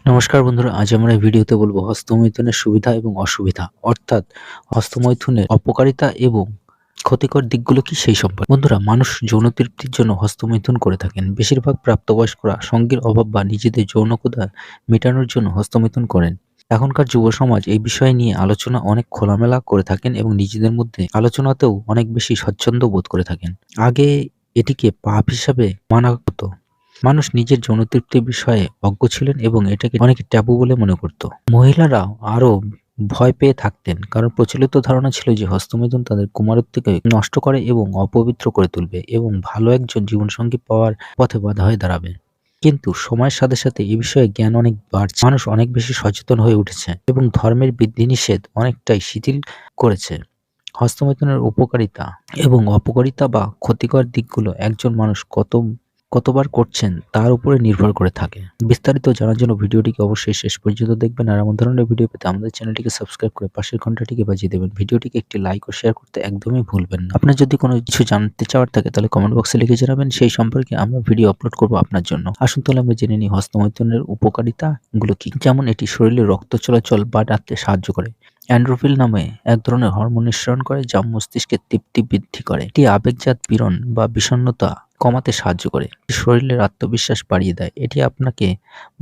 নমস্কার বন্ধুরা, আজ আমরা এই ভিডিওতে বলবো হস্তমৈথুনের সুবিধা এবং অসুবিধা, অর্থাৎ হস্তমৈথুনের অপকারিতা এবং ক্ষতিকর দিকগুলো কি সেই সম্পর্কে। বন্ধুরা, মানুষ যৌন তৃপ্তির জন্য হস্তমৈথুন করে থাকেন। বেশিরভাগ প্রাপ্তবয়স্করা সঙ্গীর অভাব বা নিজেদের যৌনকতা মেটানোর জন্য হস্তমৈথুন করেন। এখনকার যুব সমাজ এই বিষয় নিয়ে আলোচনা অনেক খোলামেলা করে থাকেন এবং নিজেদের মধ্যে আলোচনাতেও অনেক বেশি স্বচ্ছন্দ বোধ করে থাকেন। আগে এটিকে পাপ হিসাবে মানা হতো। মানুষ নিজের যৌন তৃপ্তির বিষয়ে অজ্ঞ ছিলেন এবং এটাকে অনেকে ট্যাবু বলে মনে করত। মহিলারাও আরো ভয় পেয়ে থাকতেন, কারণ প্রচলিত ধারণা ছিল যে হস্তমৈথুন তাদের কুমারত্বকে নষ্ট করে এবং অপবিত্র করে তুলবে এবং ভালো একজন জীবনসঙ্গী পাওয়ার পথে বাধা হয়ে দাঁড়াবে। কিন্তু সময়ের সাথে সাথে এই বিষয়ে জ্ঞান অনেক বাড়ছে, মানুষ অনেক বেশি সচেতন হয়ে উঠেছে এবং ধর্মের বিধিনিষেধ অনেকটাই শিথিল করেছে। হস্তমৈথুনের উপকারিতা এবং অপকারিতা বা ক্ষতিকর দিকগুলো একজন মানুষ কতবার করছেন তার উপরে নির্ভর করে থাকে। বিস্তারিত জানার জন্য ভিডিওটিকে অবশ্যই শেষ পর্যন্ত দেখবেন। আর এমন ধরনের ভিডিও পেতে আমাদের চ্যানেলটিকে সাবস্ক্রাইব করে পাশের ঘন্টাটিকে বাজিয়ে দেবেন। ভিডিওটিকে একটি লাইক ও শেয়ার করতে একদমই ভুলবেন না। আপনার যদি কোনো কিছু জানতে চাওয়ার থাকে তাহলে কমেন্ট বক্সে লিখে জানাবেন, সেই সম্পর্কে আমরা ভিডিও আপলোড করব আপনার জন্য। আসুন তাহলে আমরা জেনে নিই হস্তমৈথুনের উপকারিতা গুলো কি। যেমন এটি শরীরে রক্ত চলাচল বাড়াতে সাহায্য করে। অ্যান্ড্রোফিল নামে এক ধরনের হরমোন নিঃসরণ করে যা মস্তিষ্কের তৃপ্তি বৃদ্ধি করে। এটি আবেগজাত পীড়ন বা বিষণ্ণতা কমাতে সাহায্য করে। শরীরের আত্মবিশ্বাস বাড়িয়ে দেয়। এটি আপনাকে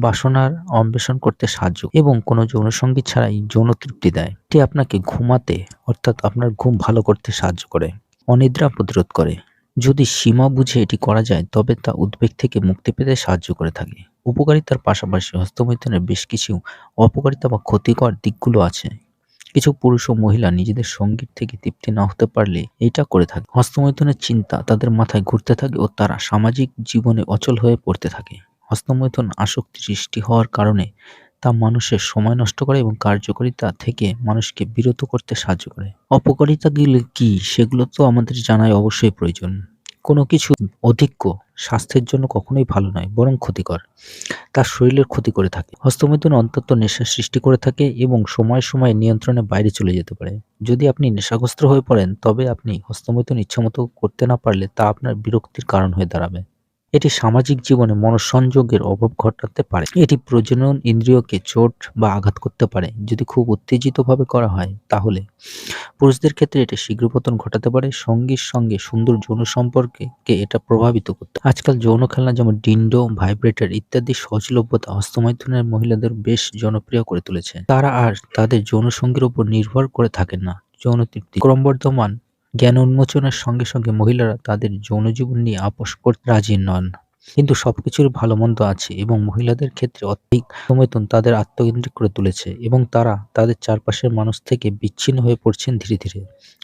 বাসনার অন্বেষণ করতে সাহায্য এবং কোনো যৌনসঙ্গী ছাড়াই যৌন তৃপ্তি দেয়। এটি আপনাকে ঘুমাতে, অর্থাৎ আপনার ঘুম ভালো করতে সাহায্য করে। অনিদ্রা প্রতিরোধ করে। যদি সীমা বুঝে এটি করা যায় তবে তা উদ্বেগ থেকে মুক্তি পেতে সাহায্য করে থাকে। উপকারিতার পাশাপাশি হস্তমৈথুনের বেশ কিছু অপকারিতা বা ক্ষতিকর দিকগুলো আছে। কিছু পুরুষ ও মহিলা নিজেদের সঙ্গীর থেকে তৃপ্তি না হতে পারলে এটা করে থাকে। হস্তমৈথুনের চিন্তা তাদের মাথায় ঘুরতে থাকে ও তারা সামাজিক জীবনে অচল হয়ে পড়তে থাকে। হস্তমৈথুন আসক্তি সৃষ্টি হওয়ার কারণে তা মানুষের সময় নষ্ট করে এবং কার্যকারিতা থেকে মানুষকে বিরত করতে সাহায্য করে। অপকারিতাগুলো কি সেগুলো তো আমাদের জানাই অবশ্যই প্রয়োজন। কোনো কিছু অধিক্য স্বাস্থ্যের জন্য কখনোই ভালো নয়, বরং ক্ষতিকর। তার শরীরের ক্ষতি করে থাকে। হস্তমৈথুন অন্তত নেশার সৃষ্টি করে থাকে এবং সময়ে সময়ে নিয়ন্ত্রণের বাইরে চলে যেতে পারে। যদি আপনি নেশাগ্রস্ত হয়ে পড়েন তবে আপনি হস্তমৈথুন ইচ্ছামতো করতে না পারলে তা আপনার বিরক্তির কারণ হয়ে দাঁড়াবে। এটি সামাজিক জীবনে মনোসংযোগের অভাব ঘটাতে পারে। এটি প্রজনন ইন্দ্রিয়কে চোট বা আঘাত করতে পারে। যদি খুব উত্তেজিতভাবে করা হয় তাহলে পুরুষদের ক্ষেত্রে এটা শীঘ্র পতন ঘটাতে পারে। সঙ্গীর সঙ্গে সুন্দর যৌন সম্পর্ককে এটা প্রভাবিত করতে। আজকাল যৌন খেলনা যেমন ডিন্ডো, ভাইব্রেটর ইত্যাদি সহজলভ্যতা হস্তমৈথুনের মহিলাদের বেশ জনপ্রিয় করে তুলেছে। তারা আর তাদের যৌন সঙ্গীর উপর নির্ভর করে থাকেন না। যৌন তৃপ্তি ক্রমবর্ধমান জ্ঞান উন্মোচনের সঙ্গে সঙ্গে মহিলারা তাদের যৌন জীবন নিয়ে আপোষ করতে রাজি নন। কিন্তু সবকিছুর ভালো মন্দ আছে এবং মহিলাদের ক্ষেত্রে অধিক হস্তমৈথুন তাদের আত্মকেন্দ্রিক করে তুলেছে এবং তারা তাদের চারপাশের মানুষ থেকে বিচ্ছিন্ন হয়ে পড়ছেন ধীরে ধীরে।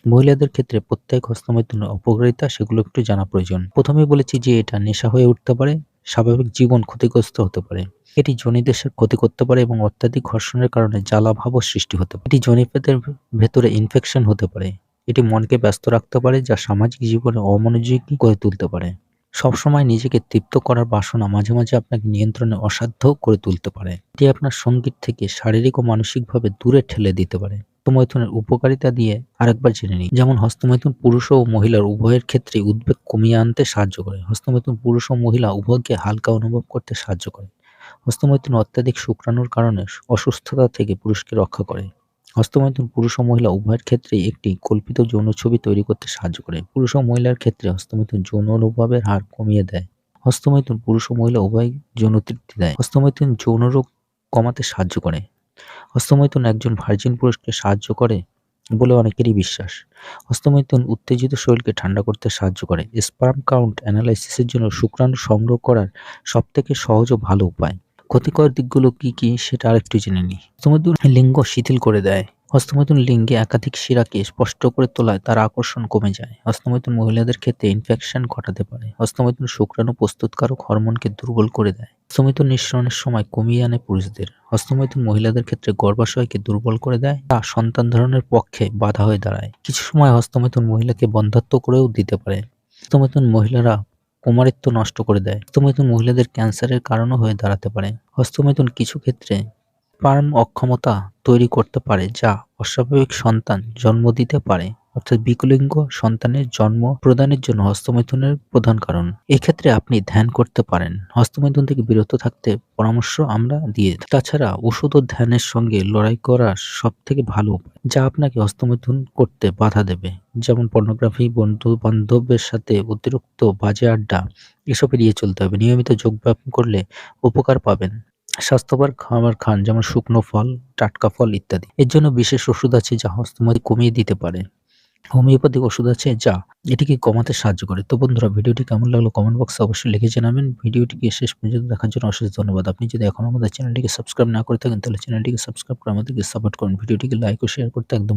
মহিলাদের ক্ষেত্রে প্রত্যেক হস্তমৈথুনের অপকারিতা সেগুলো একটু জানা প্রয়োজন। প্রথমেই বলেছি যে এটা নেশা হয়ে উঠতে পারে, স্বাভাবিক জীবন ক্ষতিগ্রস্ত হতে পারে। এটি যোনিদেশের ক্ষতি করতে পারে এবং অত্যাধিক ঘর্ষণের কারণে জ্বালাভাবও সৃষ্টি হতে পারে। এটি যোনিপেটের ভেতরে ইনফেকশন হতে পারে। এটি মনকে ব্যস্ত রাখতে পারে যা সামাজিক জীবনে অমনোযোগী করে তুলতে পারে। সবসময় নিজেকে তৃপ্ত করার বাসনা মাঝে মাঝে আপনাকে নিয়ন্ত্রণে অসাধ্য করে তুলতে পারে। এটি আপনার সঙ্গীত থেকে শারীরিক ও মানসিকভাবে দূরে ঠেলে দিতে পারে। হস্তমৈথুনের উপকারিতা দিয়ে আরেকবার জেনে নিই। যেমন হস্তমৈথুন পুরুষ ও মহিলার উভয়ের ক্ষেত্রে উদ্বেগ কমিয়ে আনতে সাহায্য করে। হস্তমৈথুন পুরুষ ও মহিলা উভয়কে হালকা অনুভব করতে সাহায্য করে। হস্তমৈথুন অত্যাধিক শুক্রাণুর কারণে অসুস্থতা থেকে পুরুষকে রক্ষা করে। হস্তমৈথুন পুরুষ ও মহিলা উভয়ের ক্ষেত্রেই একটি কল্পিত যৌন ছবি তৈরি করতে সাহায্য করে। পুরুষ ও মহিলার ক্ষেত্রে হস্তমৈথুন যৌন অনুভবের হার কমিয়ে দেয়। হস্তমৈথুন পুরুষ ও মহিলা উভয় যৌন তৃপ্তি দেয়। হস্তমৈথুন যৌন রোগ কমাতে সাহায্য করে। হস্তমৈথুন একজন ভার্জিন পুরুষকে সাহায্য করে বলে অনেকেরই বিশ্বাস। হস্তমৈথুন উত্তেজিত শরীরকে ঠান্ডা করতে সাহায্য করে। স্পার্ম কাউন্ট অ্যানালাইসিসের জন্য শুক্রাণু সংগ্রহ করার সবথেকে সহজ ও ভালো উপায়। ক্ষতিকর দিকগুলো কি কি সেটা আরেকটু জেনে নিই। হস্তমৈথুন লিঙ্গ শিথিল করে দেয়। হস্তমৈথুন লিঙ্গে একাধিক শিরাকে স্পষ্ট করে তোলায় তার আকর্ষণ কমে যায়। হস্তমৈথুন মহিলাদের ক্ষেত্রে ইনফেকশন ঘটাতে পারে। হস্তমৈথুন শুক্রাণু প্রস্তুতকারক হরমোনকে দুর্বল করে দেয়। হস্তমৈথুন নিঃসরণের সময় কমিয়ে আনে পুরুষদের। হস্তমৈথুন মহিলাদের ক্ষেত্রে গর্ভাশয়কে দুর্বল করে দেয়, তা সন্তান ধারণের পক্ষে বাধা হয়ে দাঁড়ায়। কিছু সময় হস্তমৈথুন মহিলাকে বন্ধ্যাত্ব করেও দিতে পারে। হস্তমৈথুন মহিলারা কুমারিত্ব নষ্ট করে দেয়। হস্তমৈথুন মহিলাদের ক্যান্সারের কারণও হয়ে দাঁড়াতে পারে। হস্তমৈথুন কিছু ক্ষেত্রে স্পার্ম অক্ষমতা তৈরি করতে পারে যা অস্বাভাবিক সন্তান জন্ম দিতে পারে। অর্থাৎ বিকলাঙ্গ সন্তানের জন্ম প্রদানের জন্য হস্তমৈথুনের প্রধান কারণ। এক্ষেত্রে আপনি ধ্যান করতে পারেন। হস্তমৈথুন থেকে বিরত থাকতে পরামর্শ আমরা দিয়ে থাকি। তাছাড়া ওষুধ ও ধ্যানের সঙ্গে লড়াই করা সবথেকে ভালো উপায়, যা আপনাকে হস্তমৈথুন করতে বাধা দেবে। যেমন পর্নোগ্রাফি, বন্ধু-বান্ধবের সাথে অতিরিক্ত বাজে আড্ডা, এসব এড়িয়ে চলতে হবে। নিয়মিত যোগব্যায়াম করলে উপকার পাবেন। স্বাস্থ্যকর খাবার খান, যেমন শুকনো ফল, টাটকা ফল ইত্যাদি। এর জন্য বিশেষ ওষুধ আছে যা হস্তমৈথুন কমিয়ে দিতে পারে। হোমিওপ্যাথিক ওষুধ আছে যা এটিকে কমাতে সাহায্য করে। তো বন্ধুরা, ভিডিওটি কেমন লাগলো কমেন্ট বক্সে অবশ্যই লিখে জানাবেন। ভিডিওটিকে শেষ পর্যন্ত দেখার জন্য অশেষ ধন্যবাদ। আপনি যদি এখনো আমাদের চ্যানেলটিকে সাবস্ক্রাইব না করে থাকেন তাহলে চ্যানেলটিকে সাবস্ক্রাইব করে আমাদেরকে সাপোর্ট করুন। ভিডিওটিকে লাইক ও শেয়ার করতে একদম